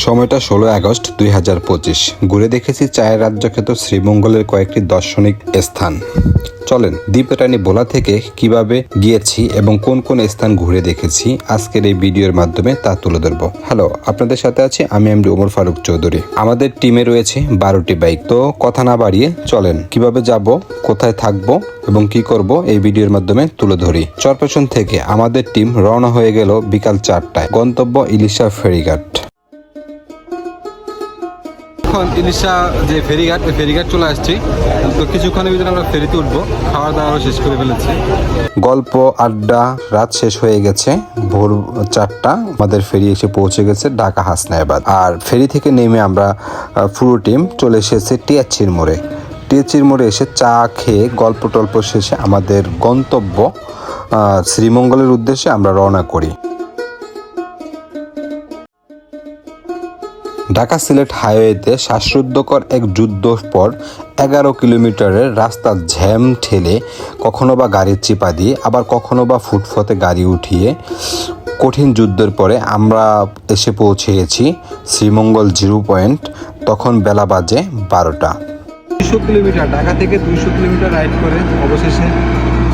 সময়টা 16 আগস্ট 2025। ঘুরে দেখেছি চায়ের রাজ্যখ্যাত শ্রীমঙ্গলের কয়েকটি দার্শনিক স্থান। চলেন দ্বীপরানী ভোলা থেকে কিভাবে গিয়েছি এবং কোন কোন স্থান ঘুরে দেখেছি আজকের এই ভিডিওর মাধ্যমে তা তুলে ধরবো। হ্যালো, আপনাদের সাথে আছি আমি এমডি ওমর ফারুক চৌধুরী। আমাদের টিমে রয়েছে 12টি বাইক। তো কথা না বাড়িয়ে চলেন কিভাবে যাব, কোথায় থাকবো এবং কি করব এই ভিডিওর মাধ্যমে তুলে ধরি। চরপেশন থেকে আমাদের টিম রওনা হয়ে গেল বিকাল 4টায়। গন্তব্য ইলিশা ফেরিঘাট। এখন ইলিশা যে ফেরিঘাট, ওই ফেরিঘাট চলে আসছি। তো কিছুক্ষণের ভিতরে আমরা ফেরিতে উঠবো। খাওয়া দাওয়া শেষ করে ফেলেছি। গল্প আড্ডা রাত শেষ হয়ে গেছে। ভোর 4টা আমাদের ফেরি এসে পৌঁছে গেছে ঢাকা হাসনাবাদ। আর ফেরি থেকে নেমে আমরা পুরো টিম চলে এসেছে টিএচির মোড়ে। টিএচির মোড়ে এসে চা খেয়ে গল্প টল্প শেষে আমাদের গন্তব্য শ্রীমঙ্গলের উদ্দেশ্যে আমরা রওনা করি। ঢাকা সিলেট হাইওয়েতে শ্বাসরুদ্ধকর এক যুদ্ধর পর 11 কিলোমিটারের রাস্তা জ্যাম ঠেলে কখনো বা গাড়ির চিপা দিয়ে আবার কখনো বা ফুটপথে গাড়ি উঠিয়ে কঠিন যুদ্ধের পরে আমরা এসে পৌঁছেছি শ্রীমঙ্গল 0 পয়েন্ট। তখন বেলা বাজে 12টা। 200 কিলোমিটার ঢাকা থেকে 200 কিলোমিটার রাইড করে অবশেষে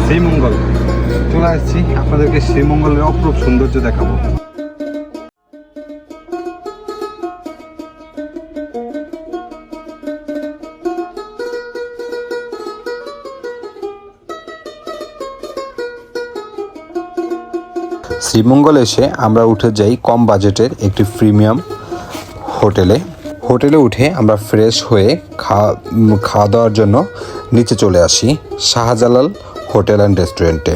শ্রীমঙ্গল চলে আসছি। আপনাদেরকে শ্রীমঙ্গলের অপরূপ সৌন্দর্য দেখাবো। শ্রীমঙ্গল এসে আমরা উঠে যাই কম বাজেটের একটি প্রিমিয়াম হোটেলে উঠে আমরা ফ্রেশ হয়ে খাওয়া দাওয়ার জন্য নিচে চলে আসি শাহজালাল হোটেল অ্যান্ড রেস্টুরেন্টে।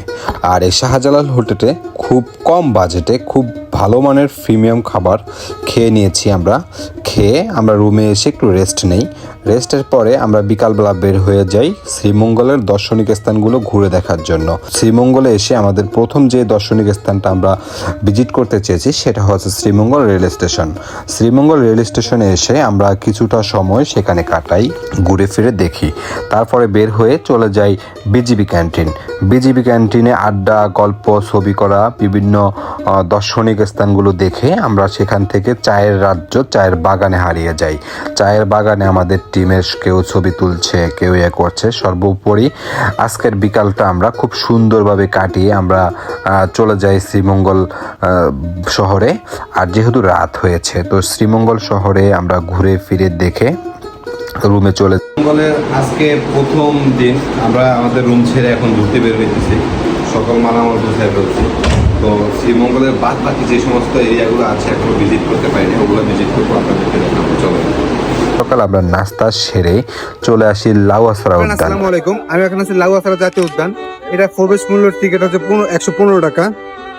আর এই শাহজালাল হোটেলে খুব কম বাজেটে খুব ভালো মানের প্রিমিয়াম খাবার খেয়ে নিয়েছি আমরা। খেয়ে আমরা রুমে এসে একটু রেস্ট নেই। রেস্টের পরে আমরা বিকালবেলা বের হয়ে যাই শ্রীমঙ্গলের দর্শনিক স্থানগুলো ঘুরে দেখার জন্য। শ্রীমঙ্গলে এসে আমাদের প্রথম যে দর্শনিক স্থানটা আমরা ভিজিট করতে চেয়েছি সেটা হচ্ছে Sreemangal rail station. Sreemangal rail স্টেশনে এসে আমরা কিছুটা সময় সেখানে কাটাই, ঘুরে ফিরে দেখি। তারপরে বের হয়ে চলে যাই বিজিবি ক্যান্টিনে আড্ডা গল্প ছবি করা বিভিন্ন দর্শনিক স্থানগুলো দেখে আমরা সেখান থেকে চায়ের রাজ্য চায়ের বাগানে হারিয়ে যাই। চায়ের বাগানে আমাদের টিমের কেউ ছবি তুলছে, কেউ করছে। সর্বোপরি আজকের বিকালটা আমরা খুব সুন্দরভাবে কাটিয়ে আমরা চলে যাই শ্রীমঙ্গল শহরে। আর যেহেতু রাত হয়েছে তো শ্রীমঙ্গল শহরে আমরা ঘুরে ফিরে দেখে রুমে চলে। শ্রীমঙ্গলের আজকে প্রথম দিন আমরা আমাদের রুম ছেড়ে এখন ঘুরতে বের হইতেছি। সকল মালামাল গুছিয়ে ফেলছি। তো শ্রীমঙ্গলের বাকি যে সমস্ত এরিয়াগুলো আছে এখনো ভিজিট করতে পারিনি, ওগুলো ভিজিট করবো, আপনাদেরকে দেখাবো। চলো। সকাল আমরা নাস্তা সেরে চলে আসি লাউয়াছড়া উদ্যান। আসসালামু আলাইকুম, আমি এখন আছি লাউয়াছড়া জাতীয় উদ্যান। এটা প্রবেশ মূল্যের টিকিট হচ্ছে 115 টাকা।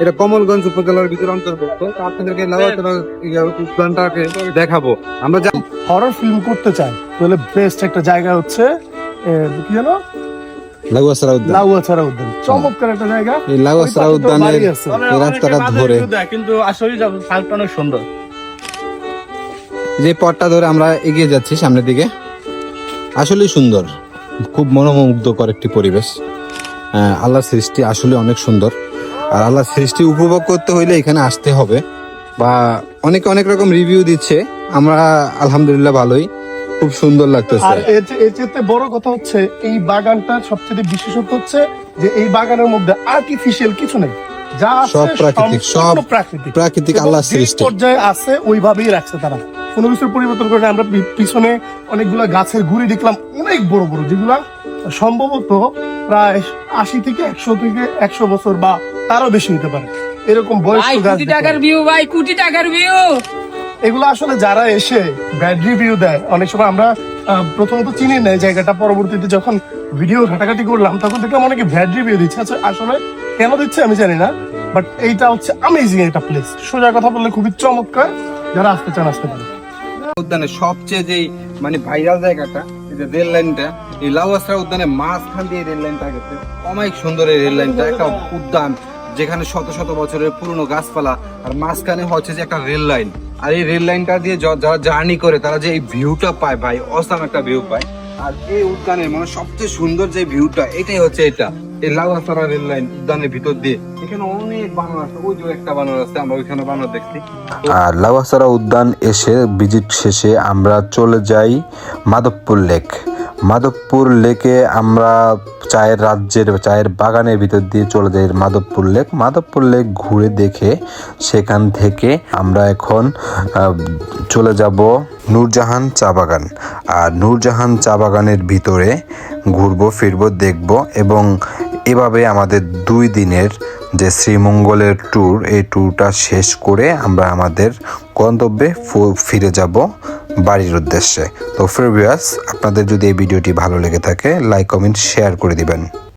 এটা কমলগঞ্জ উপজেলার ভিতরে অন্তর্ভুক্ত। আপনাদেরকে লাউয়াছড়া উদ্যানটাকে দেখাবো। আমরা হরর ফিল্ম করতে চাই তাহলে বেস্ট একটা জায়গা হচ্ছে কি জানো, লাউয়াছড়া উদ্যান। চমৎকার একটা জায়গা। এই লাউয়াছড়া উদ্যানের এই রাস্তাটা ধরে কিন্তু আসলে সাইডটা অনেক সুন্দর। যে পথটা ধরে আমরা এগিয়ে যাচ্ছি সামনের দিকে, আসলেই সুন্দর, খুব মনোমুগ্ধকর একটি পরিবেশ। আল্লাহর সৃষ্টি আসলে অনেক সুন্দর। আর আল্লাহর সৃষ্টি উপভোগ করতে হইলে এখানে আসতে হবে। বা অনেকে অনেক রকম রিভিউ দিচ্ছে, আমরা আলহামদুলিল্লাহ ভালোই, খুব সুন্দর লাগতেছে। আর এর চেয়ে বড় কথা হচ্ছে এই বাগানটার সবচেয়ে বিশেষত্ব হচ্ছে যে এই বাগানের মধ্যে আর্টিফিশিয়াল কিছু নেই, যা সব প্রাকৃতিক, সব প্রাকৃতিক আল্লাহর সৃষ্টি পর্যায়ে আছে ওইভাবেই রাখছে তারা, কোনো কিছুর পরিবর্তন করে। আমরা পিছনে অনেকগুলা গাছের গুড়ি দেখলাম, অনেক বড় বড়, যেগুলা সম্ভবত প্রায় 80 থেকে 100 বছর বা তারও বেশি হতে পারে এরকম বয়স্ক গাছ। কোটি টাকার ভিউ। এগুলো আসলে যারা এসে ব্যাড রিভিউ দেয়, অনেক সময় আমরা প্রথমত চিনি না জায়গাটা, পরবর্তীতে যখন ভিডিও ঘাটাঘাটি করলাম তখন দেখলাম অনেকে ব্যাড রিভিউ দিচ্ছে। আচ্ছা আসলে কেন দিচ্ছে আমি জানি না, বাট এইটা হচ্ছে অ্যামেজিং একটা প্লেস। সোজা কথা বললে খুবই চমৎকার, যারা আসতে চান আসতে পারে। উদ্যানের সবচেয়ে যে মানে ভাইরাল জায়গাটা, এই যে রেল লাইনটা, এই লাউয়াছড়া উদ্যানের মাঝখান দিয়ে রেল লাইনটা গেছে। অনেক সুন্দর এই রেল লাইনটা, একটা উদ্যান যেখানে শত শত বছরের পুরনো গাছপালা, আর মাঝখানে হচ্ছে যে একটা রেল লাইন। আর এই রেল লাইনটা দিয়ে যারা জার্নি করে তারা যে এই ভিউটা পায় ভাই, অসাম একটা ভিউ পায়। আর এই উদ্যানের মানে সবচেয়ে সুন্দর যে ভিউটা, এটাই হচ্ছে এটা। এই লাউয়াছড়া রেল লাইন উদ্যানের ভিতর দিয়ে এখানে অনেক বানর আছে, ওই যে একটা বানর আছে, আমরা ওইখানে বানর দেখছি। আর লাউয়াছড়া উদ্যান এসে ভিজিট শেষে আমরা চলে যাই মাধবপুর লেক। মাধবপুর লেকে আমরা চায়ের বাগানের ভিতর দিয়ে চলে যাই মাধবপুর লেক। মাধবপুর লেক ঘুরে দেখে সেখান থেকে আমরা এখন চলে যাব নূরজাহান চা বাগান। আর নূরজাহান চা বাগানের ভিতরে ঘুরবো ফিরবো দেখবো, এবং এভাবে আমাদের 2 দিনের যে শ্রীমঙ্গলের ট্যুর, এই ট্যুরটা শেষ করে আমরা আমাদের গন্তব্যে ফিরে যাব বাড়ির উদ্দেশ্যে। তো ভিউয়ার্স, আপনাদের যদি এই ভিডিওটি ভালো লেগে থাকে লাইক কমেন্ট শেয়ার করে দিবেন।